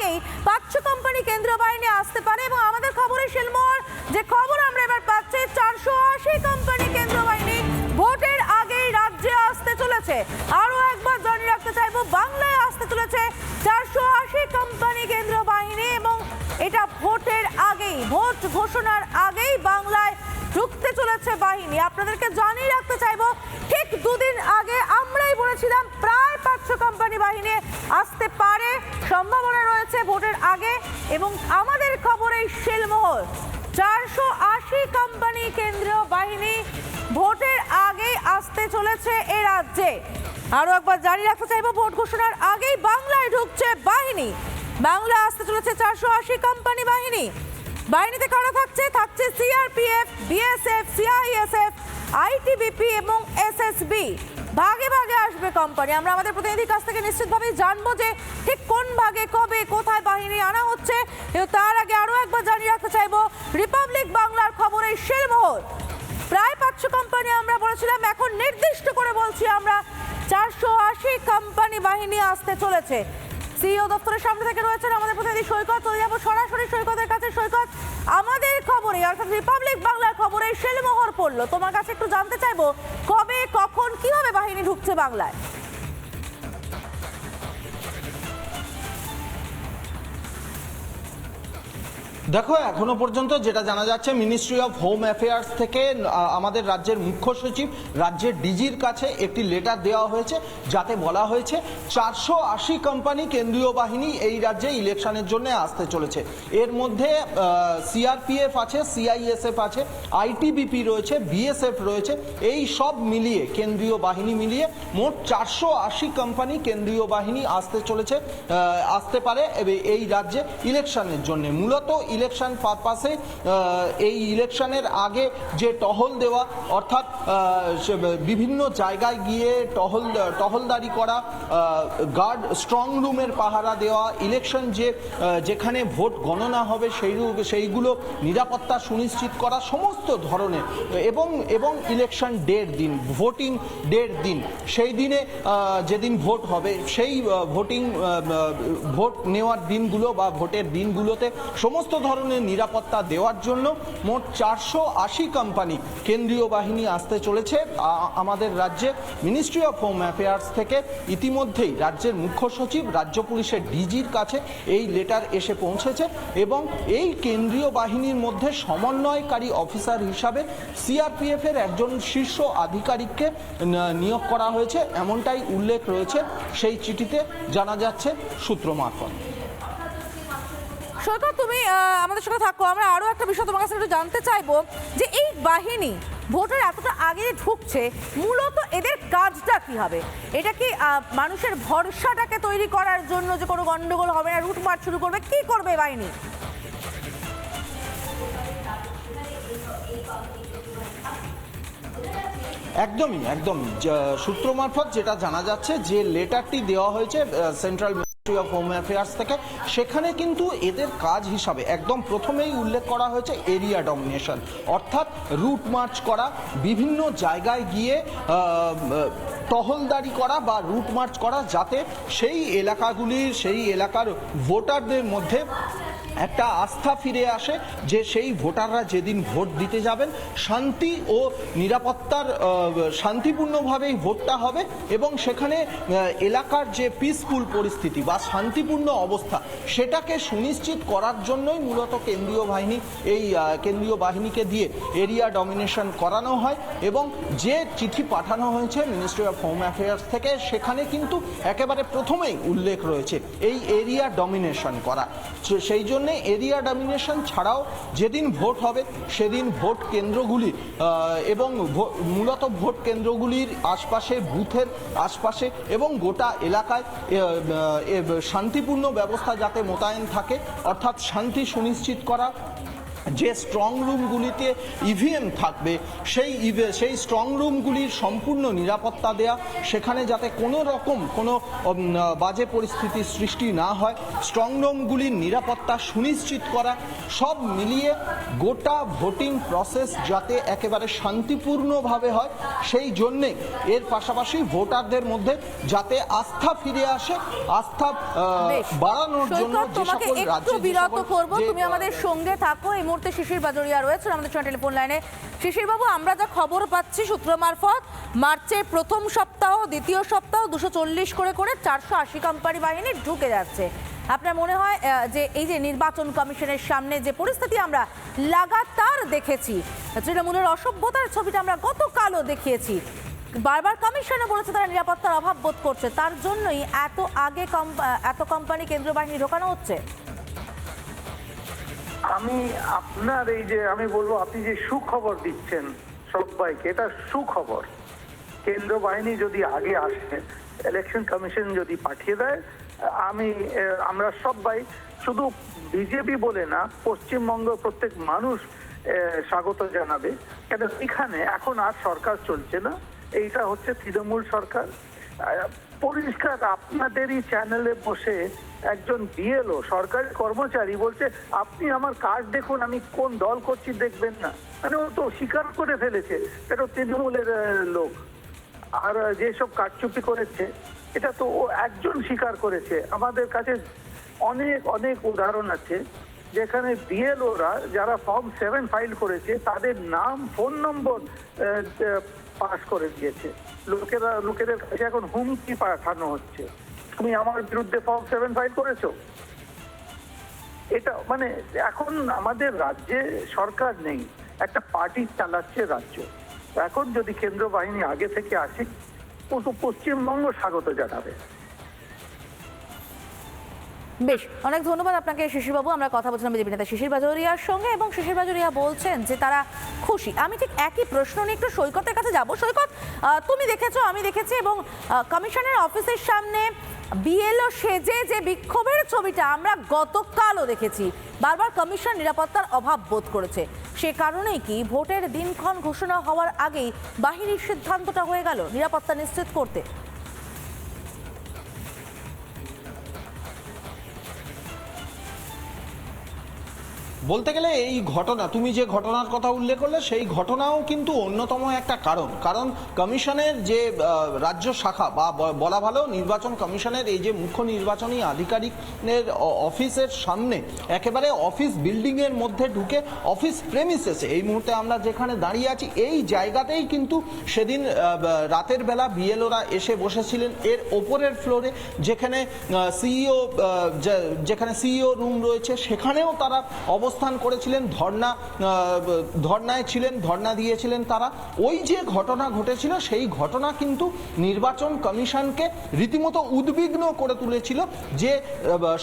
আগেই 500 কোম্পানি কেন্দ্রীয় বাহিনী আসতে পারে এবং আমাদের খবরে শিলমোহর যে খবর আমরা এবার পাচ্ছি 480 কোম্পানি কেন্দ্রীয় বাহিনী ভোটের আগেই রাজ্যে আসতে চলেছে। আরো একবার জানিয়ে রাখতে চাইবো, বাংলায় আসতে চলেছে 480 কোম্পানি কেন্দ্রীয় বাহিনী এবং এটা ভোটের আগেই, ভোট ঘোষণার আগেই বাংলায় ঢুকতে চলেছে বাহিনী। আপনাদেরকে জানিয়ে রাখতে চাইবো, ঠিক দুদিন আগে আমরাই বলেছিলাম প্রায় 500 কোম্পানি বাহিনী আসতে পারে, সম্ভাবনা রয়েছে ভোটের আগে। এবং আমাদের খবরে শিলমোহর 480 কোম্পানি কেন্দ্রীয় বাহিনী ভোটের আগেই আসতে চলেছে এ রাজ্যে। আরো একবার জানিয়ে রাখতে চাইবো, ভোট ঘোষণার আগেই বাংলায় ঢুকছে বাহিনী। বাংলা আসতে চলেছে 480 কোম্পানি বাহিনী। বাহিনীতে কারা থাকছে? থাকছে সিআরপিএফ, বিএসএফ, সিআইএসএফ, আইটিবিপি এবং এসএসবি। ভাগে ভাগে আসবে কোম্পানি। আমরা আমাদের প্রতিনিধির কাছ থেকে নিশ্চিতভাবেই জানবো যে ঠিক কোন ভাগে, কবে, কোথায় বাহিনী আনা হচ্ছে। তার আগে আরো একবার জানিয়ে রাখতে চাইবো, রিপাবলিক বাংলার খবরে শিলমোহর প্রায় 500 কোম্পানি আমরা বলেছিলাম, এখন নির্দিষ্ট করে বলছি আমরা 480 কোম্পানি বাহিনী আসতে চলেছে। সিইও দপ্তরের সামনে থেকে রয়েছেন আমাদের প্রতিনিধি সৈকত। চলে যাবো সরাসরি সৈকতের কাছে। সৈকত, আমাদের খবরে অর্থাৎ রিপাবলিক বাংলার খবরে শিলমোহর পড়লো, তোমার কাছে একটু জানতে চাইবো কবে, কখন, কিভাবে বাহিনী ঢুকছে বাংলায়? দেখো, এখনো পর্যন্ত যেটা জানা যাচ্ছে, মিনিস্ট্রি অফ হোম অ্যাফেয়ার্স থেকে আমাদের রাজ্যের মুখ্য সচিব, রাজ্যের ডিজির কাছে একটি লেটার দেওয়া হয়েছে, যাতে বলা হয়েছে 480 কোম্পানি কেন্দ্রীয় বাহিনী এই রাজ্যে ইলেকশনের জন্য আসতে চলেছে। এর মধ্যে সিআরপিএফ আছে, সিআইএসএফ আছে, আইটিবিপি রয়েছে, বিএসএফ রয়েছে। এই সব মিলিয়ে, কেন্দ্রীয় বাহিনী মিলিয়ে মোট 480 কোম্পানি কেন্দ্রীয় বাহিনী আসতে চলেছে, আসতে পারে এই রাজ্যে ইলেকশনের জন্য। মূলত ইলেকশন পারপাসে, এই ইলেকশনের আগে যে টহল দেওয়া, অর্থাৎ বিভিন্ন জায়গায় গিয়ে টহলদারি করা, গার্ড স্ট্রং রুমের পাহারা দেওয়া, ইলেকশন যেখানে ভোট গণনা হবে সেইগুলো নিরাপত্তা সুনিশ্চিত করা, সমস্ত ধরনের, এবং ইলেকশন ডের দিন, ভোটিং ডের দিন, সেই দিনে যেদিন ভোট হবে সেই ভোট নেওয়ার দিনগুলো বা ভোটের দিনগুলোতে সমস্ত ধরনের নিরাপত্তা দেওয়ার জন্য মোট 480 কোম্পানি কেন্দ্রীয় বাহিনী আসতে চলেছে আমাদের রাজ্যে। মিনিস্ট্রি অফ হোম অ্যাফেয়ার্স থেকে ইতিমধ্যেই রাজ্যের মুখ্য সচিব, রাজ্য পুলিশের ডিজির কাছে এই লেটার এসে পৌঁছেছে এবং এই কেন্দ্রীয় বাহিনীর মধ্যে সমন্বয়কারী অফিসার হিসাবে সিআরপিএফ এর একজন শীর্ষ আধিকারিককে নিয়োগ করা হয়েছে, এমনটাই উল্লেখ রয়েছে সেই চিঠিতে, জানা যাচ্ছে সূত্র মারফত। সৈকত, তুমি আমাদের সঙ্গে থাকো। আমরা আরো একটা বিষয় তোমার কাছে একটু জানতে চাইবো যে এই বাহিনী ভোটের এতটা আগে ঢুকছে, মূলত এদের কাজটা কি হবে? এটা কি মানুষের ভরসাটাকে তৈরি করার জন্য, যে কোনো গন্ডগোল হবে না, রুট মার্চ শুরু করবে, কি করবে বাহিনী? একদমই সূত্র মারফত যেটা জানা যাচ্ছে, যে লেটারটি দেওয়া হয়েছে central ministry of home affairs থেকে, সেখানে কিন্তু এদের কাজ হিসাবে একদম প্রথমেই উল্লেখ করা হয়েছে এরিয়া ডমিনেশন, অর্থাৎ রুট মার্চ করা, বিভিন্ন জায়গায় গিয়ে টহলদারি করা বা রুট মার্চ করা, যাতে সেই এলাকার ভোটারদের মধ্যে একটা আস্থা ফিরে আসে যে সেই ভোটাররা যেদিন ভোট দিতে যাবেন শান্তি ও নিরাপত্তার শান্তিপূর্ণভাবেই ভোটটা হবে এবং সেখানে এলাকার যে পিসফুল পরিস্থিতি বা শান্তিপূর্ণ অবস্থা সেটাকে সুনিশ্চিত করার জন্যই মূলত কেন্দ্রীয় বাহিনীকে দিয়ে এরিয়া ডমিনেশন করানো হয়। এবং যে চিঠি পাঠানো হয়েছে মিনিস্ট্রি অফ হোম অ্যাফেয়ার্স থেকে, সেখানে কিন্তু একেবারে প্রথমেই উল্লেখ রয়েছে এই এরিয়া ডমিনেশন করা। সেই জন্য এরিয়া ডমিনেশন ছাড়াও যেদিন ভোট হবে সেদিন ভোট কেন্দ্রগুলি এবং মূলত ভোট কেন্দ্রগুলির আশপাশে, বুথের আশপাশে এবং গোটা এলাকায় শান্তিপূর্ণ ব্যবস্থা যাতে মোতায়েন থাকে, অর্থাৎ শান্তি সুনিশ্চিত করা, যে স্ট্রং রুমগুলিতে ইভিএম থাকবে সেই স্ট্রং রুমগুলির সম্পূর্ণ নিরাপত্তা দেয়া, সেখানে যাতে কোনো রকম কোনো বাজে পরিস্থিতির সৃষ্টি না হয়, স্ট্রং রুমগুলির নিরাপত্তা সুনিশ্চিত করা, সব মিলিয়ে গোটা ভোটিং প্রসেস যাতে একেবারে শান্তিপূর্ণভাবে হয় সেই জন্যে এর পাশাপাশি ভোটারদের মধ্যে যাতে আস্থা ফিরে আসে, আস্থা বাড়ানোর জন্য যে তোমাকে সকল একটু রাজ্যে বিরত করব, তুমি আমাদের সঙ্গে থাকো। এই মুহূর্তে শিশির বাজোরিয়া রয়েছেন আমাদের সঙ্গে টেলিফোন লাইনে। শিশির বাবু, আমরা যা খবর পাচ্ছি সূত্র মারফত, মার্চের প্রথম সপ্তাহ, দ্বিতীয় সপ্তাহ 240 করে 480 কোম্পানি বাহিনী ঢুকে যাচ্ছে। আপনার মনে হয় যে এই যে নির্বাচন কমিশনের সামনে যে পরিস্থিতি আমরা লাগাতার দেখেছি, তৃণমূলের অসভ্যতার ছবিটা আমরা গতকালও দেখিয়েছি, বারবার কমিশনে বলেছে তারা নিরাপত্তার অভাব বোধ করছে, তার জন্যই এত কোম্পানি কেন্দ্রীয় বাহিনী ঢোকানো হচ্ছে? আমি আপনার এই যে আমি বলবো, আপনি যে সুখবর দিচ্ছেন সবাইকে, এটা সুখবর। কেন্দ্র বাহিনী যদি আগে আসে, ইলেকশন কমিশন যদি পাঠিয়ে দেয়, আমরা সবাই, শুধু বিজেপি বলে না, পশ্চিমবঙ্গ প্রত্যেক মানুষ স্বাগত জানাবে। কেন এখানে এখন আর সরকার চলছে না, এইটা হচ্ছে তৃণমূল সরকার। পরিষ্কার আপনাদেরই চ্যানেলে বসে একজন বিএলও সরকারি কর্মচারী বলছে, আপনি আমার কার্ড দেখুন, আমি কোন দল করছি দেখবেন না। মানে ও তো স্বীকার করে ফেলেছে এটা তৃণমূলের লোক। আর যেসব কারচুপি করেছে এটা তো ও একজন স্বীকার করেছে। আমাদের কাছে অনেক অনেক উদাহরণ আছে যেখানে বিএলওরা যারা ফর্ম 7 ফাইল করেছে তাদের নাম, ফোন নম্বর পাস করে দিয়েছে। লোকেদের কাছে এখন হুমকি পাঠানো হচ্ছে, তুমি আমার বিরুদ্ধে ফর্ম 7 ফাইল করেছো। এটা মানে এখন আমাদের রাজ্যে সরকার নেই, একটা পার্টি চালাচ্ছে রাজ্য। এখন যদি কেন্দ্র বাহিনী আগে থেকে আসে, পশ্চিমবঙ্গ স্বাগত জানাবে। বেশ, অনেক ধন্যবাদ আপনাকে শিশিরবাবু। আমরা কথা বলছিলাম বিজেপি নেতা শিশির বাজোরিয়ার সঙ্গে, এবং শিশির বাজোরিয়া বলছেন যে তারা খুশি। আমি ঠিক একই প্রশ্ন নিয়ে একটু সৈকতের কাছে যাব। সৈকত, তুমি দেখেছো, আমি দেখেছি, এবং কমিশনের অফিসের সামনে বিএলও সেজে যে বিক্ষোভের ছবিটা আমরা গতকালও দেখেছি, বারবার কমিশন নিরাপত্তার অভাব বোধ করেছে। সে কারণেই কি ভোটের দিনক্ষণ ঘোষণা হওয়ার আগেই বাহিনীর সিদ্ধান্তটা হয়ে গেল নিরাপত্তা নিশ্চিত করতে? বলতে গেলে এই ঘটনা, তুমি যে ঘটনার কথা উল্লেখ করলে, সেই ঘটনাও কিন্তু অন্যতম একটা কারণ কমিশনের যে রাজ্য শাখা বা বলা ভালো নির্বাচন কমিশনের এই যে মুখ্য নির্বাচনী আধিকারিকের অফিসের সামনে, একেবারে অফিস বিল্ডিংয়ের মধ্যে ঢুকে, অফিস প্রেমিসেসে এই মুহূর্তে আমরা যেখানে দাঁড়িয়ে আছি এই জায়গাতেই কিন্তু সেদিন রাতের বেলা বিএলওরা এসে বসেছিলেন এর ওপরের ফ্লোরে, যেখানে সিইও রুম রয়েছে, সেখানেও তারা অবস্থান করেছিলেন, ধর্নায় ছিলেন, ধর্না দিয়েছিলেন তারা। ওই যে ঘটনা ঘটেছিল সেই ঘটনা কিন্তু নির্বাচন কমিশনকে রীতিমতো উদ্বিগ্ন করে তুলেছিল, যে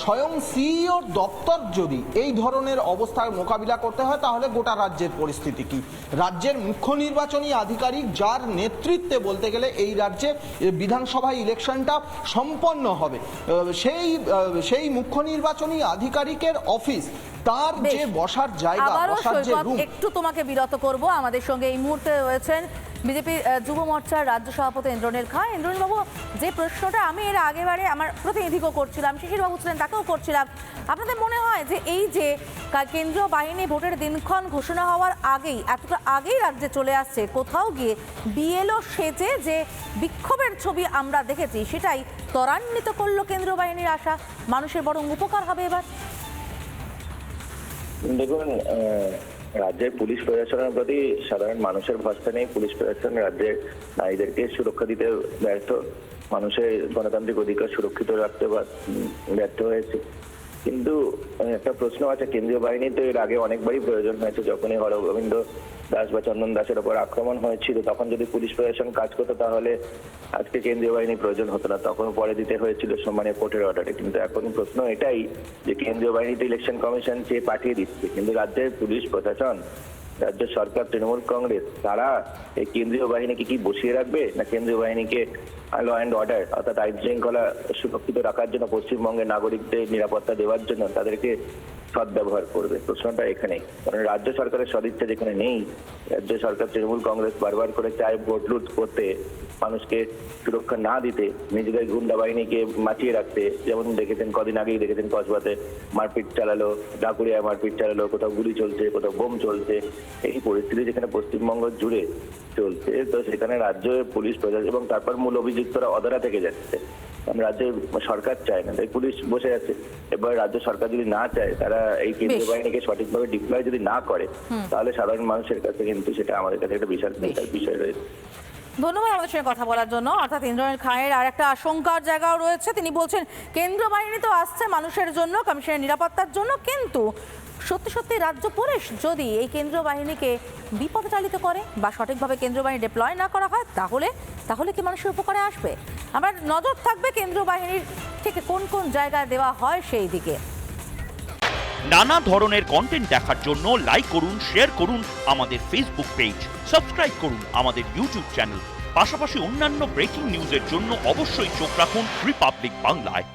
স্বয়ং সিইওর দপ্তর যদি এই ধরনের অবস্থার মোকাবিলা করতে হয় তাহলে গোটা রাজ্যের পরিস্থিতি কি। রাজ্যের মুখ্য নির্বাচনী আধিকারিক, যার নেতৃত্বে বলতে গেলে এই রাজ্যে বিধানসভা ইলেকশনটা সম্পন্ন হবে, সেই মুখ্য নির্বাচনী আধিকারিকের অফিস, তার যে বসার জায়গা, বসার যে রুম। একটু তোমাকে বিরত করব। আমাদের সঙ্গে এই মুহূর্তে রয়েছেন বিজেপি যুব মোর্চার রাজ্য সভাপতি ইন্দ্রনীল খাঁ। ইন্দ্রনীল বাবু, যে প্রশ্নটা আমি এর আগেবারে আমার প্রতিনিধিকেও করছিলাম, শিশির বাবু ছিলেন তাকেও করছিলাম, আপনাদের মনে হয় যে এই যে কেন্দ্রীয় বাহিনী ভোটের দিনক্ষণ ঘোষণা হওয়ার আগেই, এতটা আগেই রাজ্যে চলে আসছে, কোথাও গিয়ে বিএলও সেজে যে বিক্ষোভের ছবি আমরা দেখেছি সেটাই ত্বরান্বিত করলো কেন্দ্রীয় বাহিনীর আশা, মানুষের বরং উপকার হবে এবার? দেখুন, রাজ্যের পুলিশ প্রশাসনের প্রতি সাধারণ মানুষের ভরসা নেই। পুলিশ প্রশাসন রাজ্যের নারীদেরকে সুরক্ষা দিতে ব্যর্থ, মানুষের গণতান্ত্রিক অধিকার সুরক্ষিত রাখতে ব্যর্থ হয়েছে। কিন্তু একটা প্রশ্ন আছে, কেন্দ্রীয় বাহিনী তো এর আগে অনেকবারই প্রয়োজন হয়েছে। যখনই হরগোবিন্দ দাস বা চন্দন দাসের ওপর আক্রমণ হয়েছিল তখন যদি পুলিশ প্রশাসন কাজ করতো তাহলে আজকে কেন্দ্রীয় বাহিনী প্রয়োজন হতো না, তখন পরে দিতে হয়েছিল সম্মানীয় কোর্টের অর্ডারে। কিন্তু এখন প্রশ্ন এটাই যে কেন্দ্রীয় বাহিনীতে ইলেকশন কমিশন চেয়ে পাঠিয়ে দিচ্ছে, কিন্তু রাজ্যের পুলিশ প্রশাসন, রাজ্য সরকার, তৃণমূল কংগ্রেস, তারা এই কেন্দ্রীয় বাহিনীকে কি বসিয়ে রাখবে, না কেন্দ্রীয় বাহিনীকে ল অ্যান্ড অর্ডার অর্থাৎ আইন শৃঙ্খলা সুরক্ষিত রাখার জন্য, পশ্চিমবঙ্গের নাগরিকদের নিরাপত্তা দেওয়ার জন্য তাদেরকে সদ্ব্যবহার করবে? প্রশ্নটা এখানেই, কারণ রাজ্য সরকারের সদিচ্ছা যেখানে নেই। রাজ্য সরকার, তৃণমূল কংগ্রেস বারবার করে চায় ভোট লুট করতে, মানুষকে সুরক্ষা না দিতে, নিজেদের গুন্ডা বাহিনীকে মাচিয়ে রাখতে। যেমন দেখেছেন, কদিন আগেই দেখেছেন কসবাতে মারপিট চালালো, ঢাকুরিয়ায় মারপিট চালালো, কোথাও গুলি চলছে, কোথাও বোম চলছে। এই পরিস্থিতি যেখানে পশ্চিমবঙ্গ জুড়ে চলছে, তো সেখানে রাজ্য পুলিশ প্রশাসন এবং তারপর মূল অভিযুক্তরা অধরা থেকে যাচ্ছে। রাজ্যের সরকার চায় না, তাই পুলিশ বসে আছে। এবার রাজ্য সরকার যদি না চায়, তারা এই কেন্দ্রীয় বাহিনীকে সঠিকভাবে ডিপ্লয় যদি না করে, তাহলে সাধারণ মানুষের কাছে কিন্তু সেটা আমাদের কাছে একটা বিশাল বিষয় রয়েছে। ধন্যবাদ আমাদের সঙ্গে কথা বলার জন্য। অর্থাৎ ইন্দ্রনীল খাঁয়ের আর একটা আশঙ্কার জায়গাও রয়েছে। তিনি বলছেন কেন্দ্রীয় বাহিনী তো আসছে মানুষের জন্য, কমিশনের নিরাপত্তার জন্য, কিন্তু সত্যি সত্যি রাজ্য পুলিশ যদি এই কেন্দ্রীয় বাহিনীকে বিপদে চালিত করে বা সঠিকভাবে কেন্দ্রীয় বাহিনী ডিপ্লয় না করা হয়, তাহলে কি মানুষের উপকারে আসবে? আমার নজর থাকবে কেন্দ্রীয় বাহিনীর থেকে কোন কোন জায়গায় দেওয়া হয় সেই দিকে। নানা ধরনের কন্টেন্ট দেখার জন্য লাইক করুন, শেয়ার করুন আমাদের ফেসবুক পেজ, সাবস্ক্রাইব করুন আমাদের ইউটিউব চ্যানেল। পাশাপাশি অন্যান্য ব্রেকিং নিউজের জন্য অবশ্যই চোখ রাখুন রিপাবলিক বাংলায়।